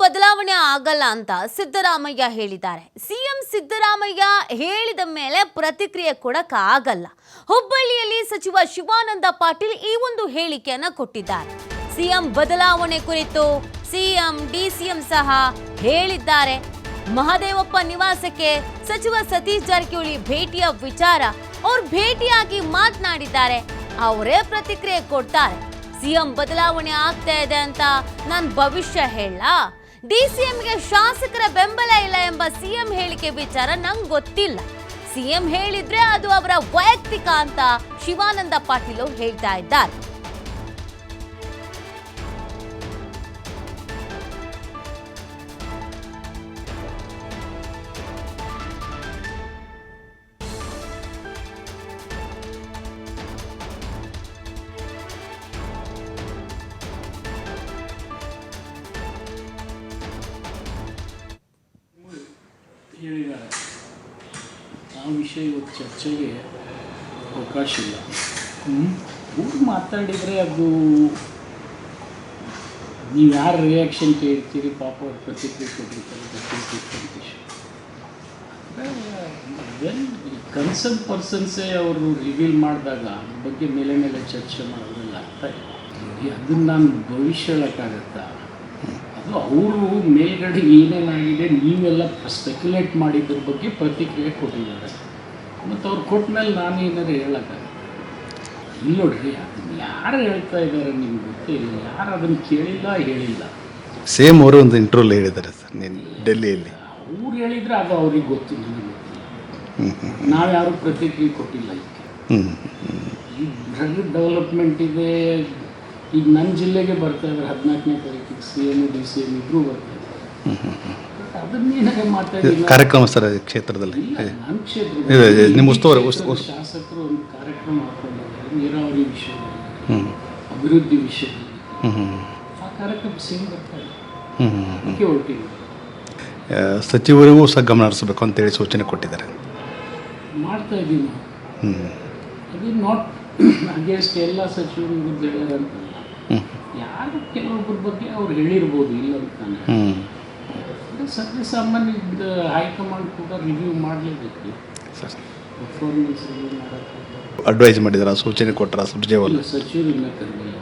ಬದಲಾವಣೆ ಆಗಲ್ಲ ಅಂತ ಸಿದ್ದರಾಮಯ್ಯ ಹೇಳಿದ್ದಾರೆ. ಸಿಎಂ ಸಿದ್ದರಾಮಯ್ಯ ಹೇಳಿದ ಮೇಲೆ ಪ್ರತಿಕ್ರಿಯೆ ಕೊಡಕ ಆಗಲ್ಲ. ಹುಬ್ಬಳ್ಳಿಯಲ್ಲಿ ಸಚಿವ ಶಿವಾನಂದ ಪಾಟೀಲ್ ಈ ಒಂದು ಹೇಳಿಕೆಯನ್ನ ಕೊಟ್ಟಿದ್ದಾರೆ. ಸಿಎಂ ಬದಲಾವಣೆ ಕುರಿತು ಸಿಎಂ ಡಿಸಿಎಂ ಸಹ ಹೇಳಿದ್ದಾರೆ. ಮಹದೇವಪ್ಪ ನಿವಾಸಕ್ಕೆ ಸಚಿವ ಸತೀಶ್ ಜಾರಕಿಹೊಳಿ ಭೇಟಿಯ ವಿಚಾರ ಅವ್ರು ಭೇಟಿಯಾಗಿ ಮಾತನಾಡಿದ್ದಾರೆ. ಅವರೇ ಪ್ರತಿಕ್ರಿಯೆ ಕೊಡ್ತಾರೆ. ಸಿಎಂ ಬದಲಾವಣೆ ಆಗ್ತಾ ಇದೆ ಅಂತ ನಾನು ಭವಿಷ್ಯ ಹೇಳ, ಡಿಸಿಎಂಗೆ ಶಾಸಕರ ಬೆಂಬಲ ಇಲ್ಲ ಎಂಬ ಸಿಎಂ ಹೇಳಿಕೆ ವಿಚಾರ ನಂಗೆ ಗೊತ್ತಿಲ್ಲ. ಸಿಎಂ ಹೇಳಿದ್ರೆ ಅದು ಅವರ ವೈಯಕ್ತಿಕ ಅಂತ ಶಿವಾನಂದ ಪಾಟೀಲ್ ಹೇಳ್ತಾ ಇದ್ದಾರೆ. ಹೇಳಿದ್ದಾರೆ ಆ ವಿಷಯ ಇವತ್ತು ಚರ್ಚೆಗೆ ಅವಕಾಶ ಇಲ್ಲ. ಊರು ಮಾತಾಡಿದರೆ ಅದು ನೀವು ಯಾರು ರಿಯಾಕ್ಷನ್ ಕೇಳ್ತೀರಿ, ಪಾಪ ಅವ್ರು ಪ್ರತಿಕ್ರಿಯೆ ಕೊಟ್ಟಿರ್ತಾರೆ. ವೆಲ್ ಕನ್ಸರ್ನ್ ಪರ್ಸನ್ಸೇ ಅವರು ರಿವೀಲ್ ಮಾಡಿದಾಗ ಅದ್ರ ಬಗ್ಗೆ ಮೇಲೆ ಮೇಲೆ ಚರ್ಚೆ ಮಾಡೋದ್ರಲ್ಲಿ ಅರ್ಥ ಇಲ್ಲ. ಅದನ್ನು ನಾನು ಭವಿಷ್ಯ ಹೇಳೋಕ್ಕಾಗತ್ತಾ? ಅದು ಅವರು ಮೇಲ್ಗಡೆ ಏನೇನಾಗಿದೆ ನೀವೆಲ್ಲ ಸ್ಪೆಕ್ಯುಲೇಟ್ ಮಾಡಿದ್ರ ಬಗ್ಗೆ ಪ್ರತಿಕ್ರಿಯೆ ಕೊಟ್ಟಿದ್ದಾರೆ. ಮತ್ತು ಅವ್ರು ಕೊಟ್ಟ ಮೇಲೆ ನಾನು ಏನಾದ್ರು ಹೇಳೋಕ್ಕಾಗತ್ತೆ? ಇಲ್ಲಿ ನೋಡ್ರಿ, ಅದನ್ನು ಯಾರು ಹೇಳ್ತಾ ಇದ್ದಾರೆ ನಿಮ್ಗೆ ಗೊತ್ತಿಲ್ಲ, ಯಾರು ಅದನ್ನು ಕೇಳಿಲ್ಲ ಹೇಳಿಲ್ಲ. ಸೇಮ್ ಅವರು ಒಂದು ಇಂಟರ್ವ್ಯೂಲ್ ಹೇಳಿದ್ದಾರೆ ಸರ್, ನೀನು ಡೆಲ್ಲಿಯಲ್ಲಿ. ಅವ್ರು ಹೇಳಿದರೆ ಅದು ಅವ್ರಿಗೆ ಗೊತ್ತು, ನನಗೆ ಗೊತ್ತಿಲ್ಲ. ನಾವ್ಯಾರು ಪ್ರತಿಕ್ರಿಯೆ ಕೊಟ್ಟಿಲ್ಲ. ಈಗ ಡ್ರಗ್ ಡೆವಲಪ್ಮೆಂಟ್ ಇದೆ. ಈಗ ನನ್ನ ಜಿಲ್ಲೆಗೆ ಬರ್ತಾ ಇದ್ದಾರೆ 14ನೇ ತಾರೀಕಿಗೆ CM DCM ಇಬ್ಬರು ಬರ್ತಾ ಇದ್ದಾರೆ. ಅದನ್ನೇನಾಗ ಮಾತಾಡಿಲ್ಲ. ಕಾರ್ಯಕ್ರಮ ಸರ್ ಕ್ಷೇತ್ರದಲ್ಲಿ ನನ್ನ ಕ್ಷೇತ್ರ ನಿಮ್ಮ ಉಸ್ತುವಾರಿ ಶಾಸಕರು ಒಂದು ಕಾರ್ಯಕ್ರಮ ಹಾಕೊಂಡಿದ್ದಾರೆ ನೀರಾವರಿ ವಿಷಯದಲ್ಲಿ, ಅಭಿವೃದ್ಧಿ ವಿಷಯದಲ್ಲಿ. ಆ ಕಾರ್ಯಕ್ರಮ ಸೇಮ್ ಬರ್ತಾ ಇದೆ, ಅದಕ್ಕೆ ಹೊರಟಿದ್ದಾರೆ. ಸಚಿವರಿಗೂ ಸಹ ಗಮನ ಹರಿಸಬೇಕು ಅಂತೇಳಿ ಸೂಚನೆ ಕೊಟ್ಟಿದ್ದಾರೆ. ಮಾಡ್ತಾ ಇದ್ದೀವಿ ನಾವು. ಅದು ನಾಟ್ ಅಗೇನ್ಸ್ಟ್ ಎಲ್ಲ ಸಚಿವರು ವಿರುದ್ಧ ಹೇಳೋದಂತಲ್ಲ. ಯಾರು ಕೆಲವೊಬ್ಬರ ಬಗ್ಗೆ ಅವ್ರು ಹೇಳಿರ್ಬೋದು, ಇಲ್ಲ ಅಂತಾನೆ. ಸದ್ಯ ಸಾಮಾನ್ಯ ಹೈಕಮಾಂಡ್ ಕೂಡ ರಿವ್ಯೂ ಮಾಡಲೇಬೇಕು. ಪರ್ಫಾರ್ಮೆನ್ಸ್ ರಿವ್ಯೂ ಮಾಡೋಕ್ಕೆ ಅಡ್ವೈಸ್ ಮಾಡಿದಾರ, ಸೂಚನೆ ಕೊಟ್ಟರ ಸುರ್ಜೇವಾಲ ಸಚಿವರು ಇನ್ನೂ ಕರೆದಿಲ್ಲ.